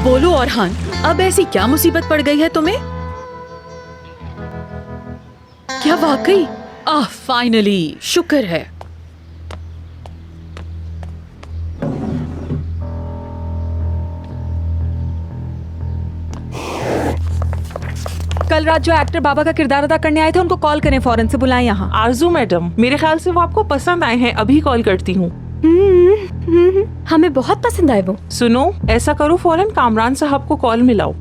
बोलो औरहान, अब ऐसी क्या मुसीबत पड़ गई है तुम्हें? क्या वाकई? फाइनली, शुक्र है। कल रात जो एक्टर बाबा का किरदार अदा करने आए थे उनको कॉल करें, फौरन से बुलाएं यहाँ। आरजू मैडम, मेरे ख्याल से वो आपको पसंद आए हैं, अभी कॉल करती हूँ। हमें बहुत पसंद आए वो। सुनो, ऐसा करो, फौरन कामरान साहब को कॉल मिलाओ।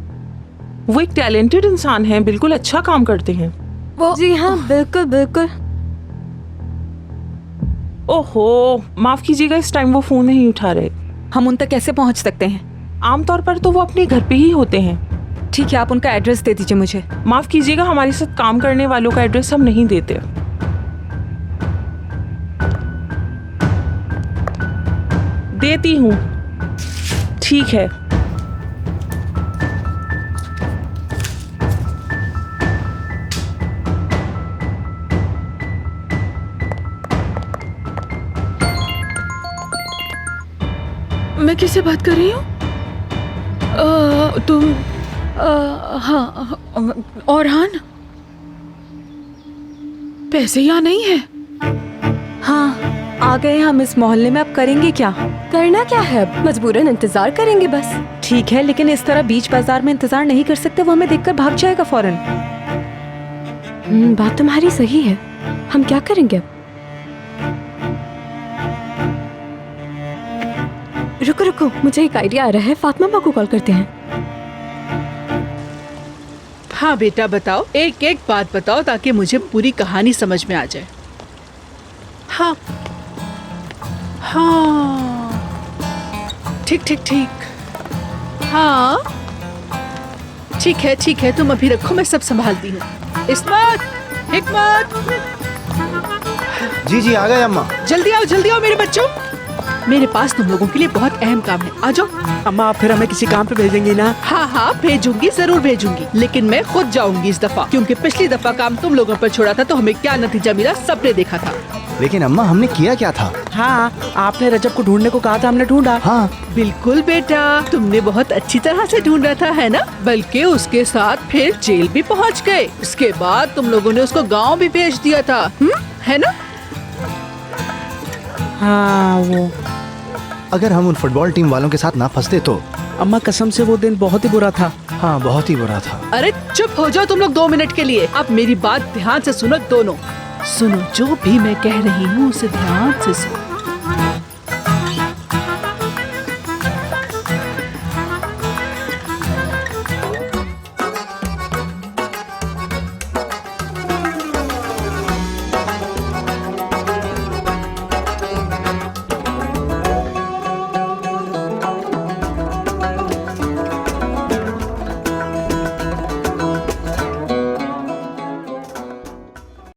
वो एक टैलेंटेड इंसान हैं, बिल्कुल अच्छा काम करते हैं। वो जी हाँ, बिल्कुल बिल्कुल। ओहो, माफ कीजिएगा, इस टाइम वो फोन नहीं उठा रहे। हम उन तक कैसे पहुँच सकते हैं? आमतौर पर तो वो अपने घर पे ही होते हैं। ठीक है, आप उनका एड्रेस दे दीजिए मुझे। माफ कीजिएगा, हमारे साथ काम करने वालों का एड्रेस हम नहीं देते। देती हूँ। ठीक है। मैं किससे बात कर रही हूँ? तुम हाँ, औरहान, पैसे यहाँ नहीं है। हाँ, आ गए हम इस मोहल्ले में, अब करेंगे क्या? करना क्या है, अब मजबूरन इंतजार करेंगे बस। ठीक है, लेकिन इस तरह बीच बाजार में इंतजार नहीं कर सकते, वो हमें देखकर भाग जाएगा फौरन। बात तुम्हारी सही है, हम क्या करेंगे अब? रुको रुको, मुझे एक आइडिया आ रहा है, फातिमा माँ को कॉल करते हैं। हाँ बेटा बताओ, एक एक बात बताओ ताकि मुझे पूरी कहानी समझ में आ जाए। हाँ हाँ, ठीक ठीक ठीक। हाँ ठीक है, तुम अभी रखो, मैं सब संभालती हूँ। इस्मत, हिकमत, जी जी आ गए अम्मा। जल्दी आओ मेरे बच्चों, मेरे पास तुम लोगों के लिए बहुत अहम काम है, आ जाओ। अम्मा आप फिर हमें किसी काम पे भेजेंगी ना? हाँ भेजूंगी, जरूर भेजूंगी, लेकिन मैं खुद जाऊंगी इस दफा, क्योंकि पिछली दफा काम तुम लोगों पर छोड़ा था तो हमें क्या नतीजा मिला सबने देखा था। लेकिन अम्मा हमने किया क्या था? हाँ, आपने रजब को ढूंढने को कहा था, हमने ढूंढा। हाँ बिल्कुल बेटा, तुमने बहुत अच्छी तरह से ढूंढा था, है ना? बल्कि उसके साथ फिर जेल भी पहुंच गए। इसके बाद तुम लोगों ने उसको गांव भी भेज दिया था, है ना? हाँ वो, अगर हम उन फुटबॉल टीम वालों के साथ ना फंसते तो। अम्मा कसम से वो दिन बहुत ही बुरा था। हाँ बहुत ही बुरा था। अरे चुप हो जाओ तुम लोग 2 मिनट के लिए। अब मेरी बात ध्यान से सुनो दोनों। सुनो, जो भी मैं कह रही हूँ उसे ध्यान से सुनो।